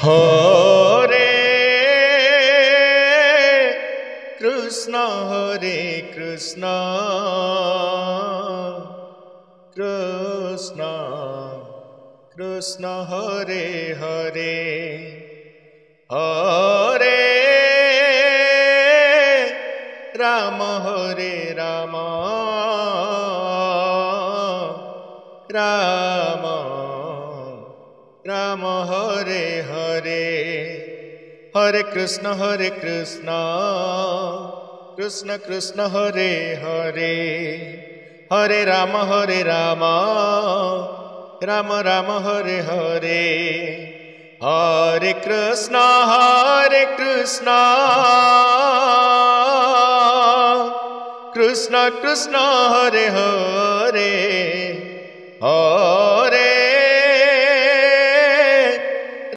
Hare Krishna Krishna Krishna Krishna Hare Hare Hare Ram Hare Ram Ram Ram Hare Hare Hare Krishna Krishna Krishna Hare Hare Hare Ram Ram Ram Hare Hare Hare Krishna Krishna Krishna Hare Hare Hare